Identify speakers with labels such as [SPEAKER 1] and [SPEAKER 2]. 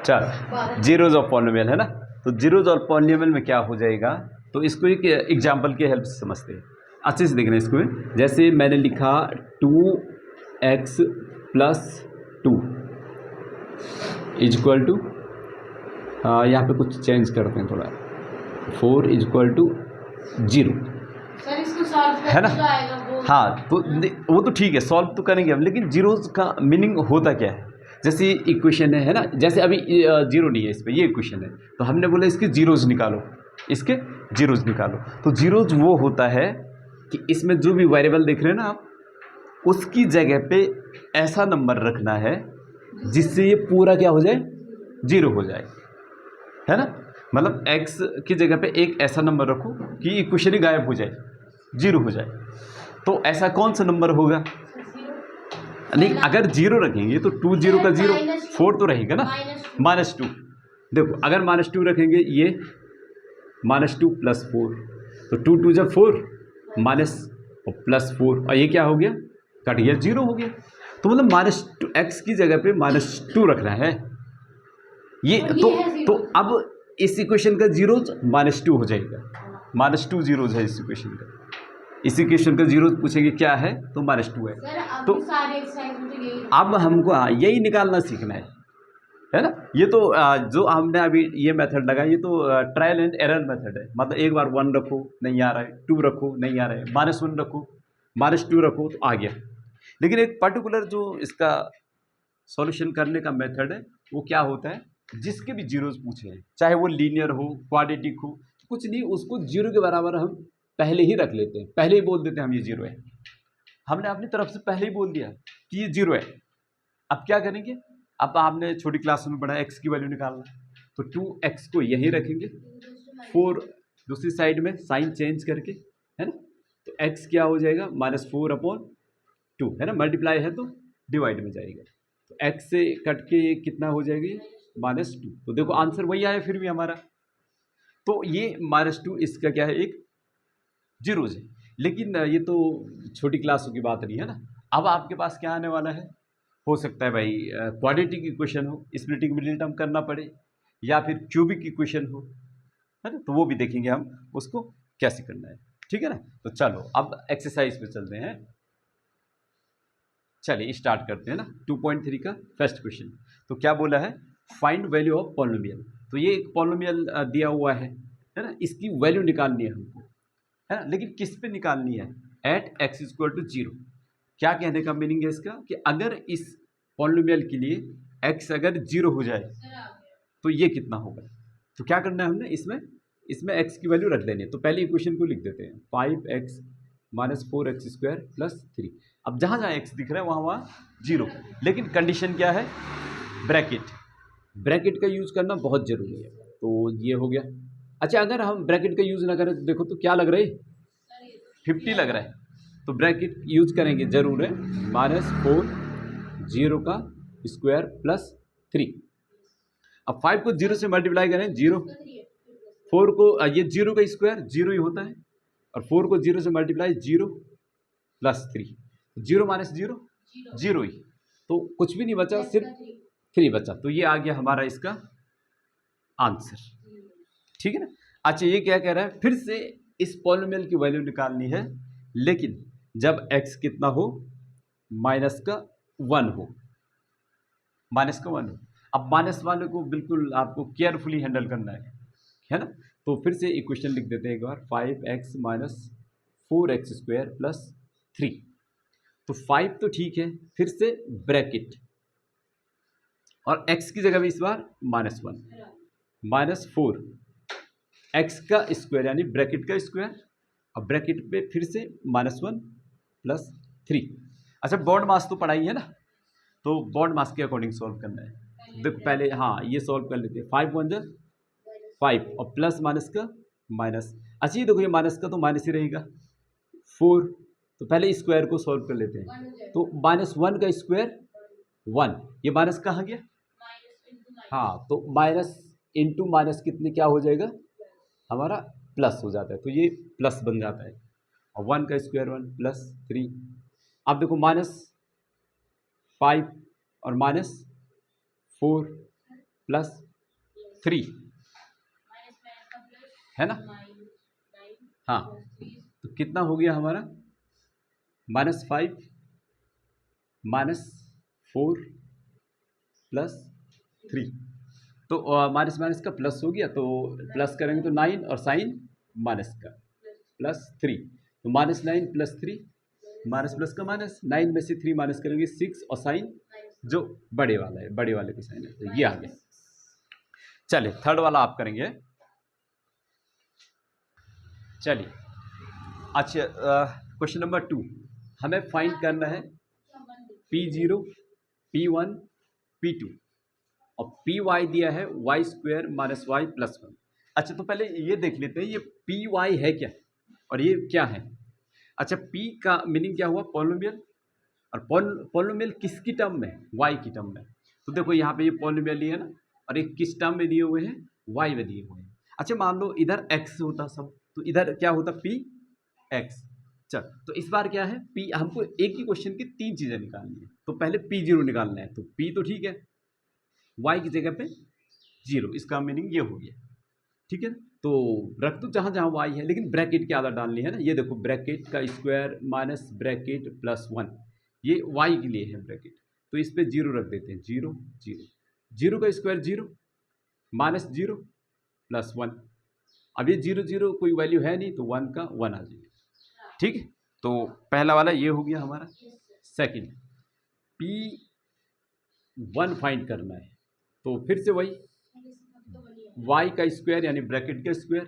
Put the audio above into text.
[SPEAKER 1] चल zeros of polynomial है ना, तो जीरोज ऑफ पॉलिनोमियल में क्या हो जाएगा, तो इसको एक एग्जाम्पल की हेल्प से समझते हैं, अच्छे से देखना इसको। जैसे मैंने लिखा 2x + 2 इक्वल टू, यहाँ पे कुछ चेंज करते हैं थोड़ा, 4 = 0 है ना। हाँ तो वो तो ठीक है, सॉल्व तो करेंगे हम, लेकिन जीरोज का मीनिंग होता क्या है। जैसे इक्वेशन है ना, जैसे अभी जीरो नहीं है इस पर, ये इक्वेशन है, तो हमने बोला इसके जीरोज निकालो, इसके जीरोज निकालो। तो जीरोज वो होता है कि इसमें जो भी वेरिएबल देख रहे हैं ना आप, उसकी जगह पे ऐसा नंबर रखना है जिससे ये पूरा क्या हो जाए, जीरो हो जाए, है ना। मतलब x की जगह पे एक ऐसा नंबर रखो कि इक्वेशन ही गायब हो जाए, जीरो हो जाए। तो ऐसा कौन सा नंबर होगा, नहीं अगर जीरो रखेंगे तो 2 0 का 0 4 तो रहेगा ना, -2। देखो अगर -2 रखेंगे, ये -2 + 4, तो 2 2 जब 4 माइनस +4, और ये क्या हो गया, कट गया, जीरो हो गया। तो मतलब -2x की जगह पे -2 रखना है ये, तो अब इस इक्वेशन का जीरोज -2 हो जाएगा, -2 जीरोज है इस इक्वेशन का। इस इक्वेशन का जीरो पूछेंगे क्या है, तो -2 है। तो अब हमको हाँ यही निकालना सीखना है ना। ये तो जो हमने अभी ये मेथड लगा, ये तो ट्रायल एंड एरर मेथड है। मतलब एक बार 1 रखो नहीं आ रहा है, 2 रखो नहीं आ रहा है, -1 रखो, -2 रखो तो आ गया। लेकिन एक पर्टिकुलर जो इसका सॉल्यूशन करने का मेथड है, वो क्या होता है, जिसके भी जीरोज पूछे हैं, चाहे वो लीनियर हो, क्वाड्रेटिक हो, कुछ नहीं, उसको जीरो के बराबर हम पहले ही रख लेते हैं, पहले ही बोल देते हैं हम ये जीरो है। हमने अपनी तरफ से पहले ही बोल दिया कि ये जीरो है। अब क्या करेंगे, अब आपने छोटी क्लास में पढ़ा x की वैल्यू निकालना, तो 2x को यहीं रखेंगे, 4 दूसरी साइड में साइन चेंज करके, है ना। तो x क्या हो जाएगा, -4/2 है ना, मल्टीप्लाई है तो डिवाइड में जाएगा, तो x से कट के ये कितना हो जाएगी, -2। तो देखो आंसर वही आया फिर भी हमारा। तो ये -2 इसका क्या है, एक जीरोज है। लेकिन ये तो छोटी क्लासों की बात नहीं है ना। अब आपके पास क्या आने वाला है, हो सकता है भाई क्वाड्रेटिक इक्वेशन हो, स्प्लिटिंग मिडिल टर्म करना पड़े, या फिर क्यूबिक इक्वेशन हो, है ना। तो वो भी देखेंगे हम उसको कैसे करना है, ठीक है ना। तो चलो अब एक्सरसाइज पे चलते हैं। चलिए स्टार्ट करते हैं ना। 2.3 का फर्स्ट क्वेश्चन। तो क्या बोला है, फाइंड वैल्यू ऑफ पॉलिनोमियल। तो ये एक पॉलिनोमियल दिया हुआ है ना, इसकी वैल्यू निकालनी है हमको, है ना। लेकिन किस पे निकालनी है, एट x = 0। क्या कहने का मीनिंग है इसका, कि अगर इस पॉलिनोमियल के लिए x अगर 0 हो जाए तो ये कितना होगा। तो क्या करना है हमने, इसमें x की वैल्यू रख लेनी है। तो पहले इक्वेशन को लिख देते हैं, 5x - 4x² + 3। अब जहाँ जहाँ x दिख रहा है वहाँ 0, लेकिन कंडीशन क्या है, ब्रैकेट का यूज करना बहुत जरूरी है। तो ये हो गया। अच्छा अगर हम ब्रैकेट का यूज ना करें तो देखो तो क्या लग रहा है, 50 लग रहा है। तो ब्रैकेट यूज करेंगे जरूर है, -4 0 का स्क्वायर + 3। अब 5 को 0 से मल्टीप्लाई करें, 0 4 को ये 0 का स्क्वायर 0 ही होता है, और 4 को 0 से मल्टीप्लाई 0 + 3, 0 - 0 0 ही, तो कुछ भी नहीं बचा, सिर्फ 3 बचा। तो ये आ गया हमारा इसका आंसर, ठीक है ना। अच्छा ये क्या कह रहा है, फिर से इस पॉलिनोमियल की वैल्यू निकालनी है, लेकिन जब x कितना हो, -1 हो, -1 हो। अब -1 को बिल्कुल आपको केयरफुली हैंडल करना है ना। तो फिर से इक्वेशन लिख देते हैं एक बार, 5x - 4x² + 3। तो 5 तो ठीक है, फिर से ब्रैकेट, और x की जगह भी इस बार -1 -4 x का स्क्वायर यानी ब्रैकेट का स्क्वायर, और ब्रैकेट पे फिर से -1 + 3। अच्छा बॉन्ड मास तो पढ़ाई है ना, तो बॉन्ड मास के अकॉर्डिंग सॉल्व करना है। देखो पहले हाँ ये सॉल्व कर लेते हैं, 5 1 = 5 और प्लस माइनस का माइनस। अच्छा ये देखो ये माइनस का तो माइनस ही रहेगा, 4। तो पहले स्क्वायर को सॉल्व कर लेते हैं, तो -1 का स्क्वायर 1, ये माइनस कहाँ गया, हाँ तो माइनस इंटू माइनस कितने क्या हो जाएगा हमारा, प्लस हो जाता है, तो ये प्लस बन जाता है, और 1 का स्क्वायर 1 + 3। अब देखो -5 और -4, प्लस 3 है ना। हाँ, तो कितना हो गया हमारा -5 -4 प्लस 3। तो माइनस माइनस का प्लस हो गया, तो प्लस करेंगे तो 9 और साइन माइनस का +3, तो -9 + 3 माइनस प्लस का माइनस, 9 में से 3 माइनस करेंगे 6 और साइन जो बड़े वाला है, बड़े वाले का साइन है, तो ये आ गया। चलिए थर्ड वाला आप करेंगे। चलिए अच्छा, क्वेश्चन नंबर 2 हमें फाइंड करना है P0 P1 P2 और Py दिया है y² - y + 1। अच्छा, तो पहले ये देख लेते हैं ये Py है क्या और ये क्या है। अच्छा, P का मीनिंग क्या हुआ, पॉलिनोमियल, और पॉलिनोमियल किसकी टर्म में, y की टर्म में। तो देखो यहाँ पे ये पॉलिनोमियल ही है ना, और एक किस टर्म में दिए हुए हैं, y में दिए हुए हैं। अच्छा, मान लो इधर x होता सब, तो इधर क्या होता Px। चल, तो इस बार क्या है, P हमको एक ही क्वेश्चन की 3 चीज़ें निकालनी है। तो पहले P0 निकालना है, तो P तो ठीक है, y की जगह पे 0, इसका मीनिंग ये हो गया, ठीक है। तो रख दो जहाँ जहाँ y है, लेकिन ब्रैकेट की आदत डालनी है ना। ये देखो ब्रैकेट का स्क्वायर माइनस ब्रैकेट +1, ये y के लिए है ब्रैकेट, तो इस पे 0 रख देते हैं, 0 0, 0 का स्क्वायर 0 -0 +1। अब ये 0 0 कोई वैल्यू है नहीं, तो 1 का 1 आ जाएगा, ठीक है। तो पहला वाला ये हो गया हमारा। सेकंड, P1 फाइंड करना है, तो फिर से वही y का स्क्वायर यानी ब्रैकेट का स्क्वायर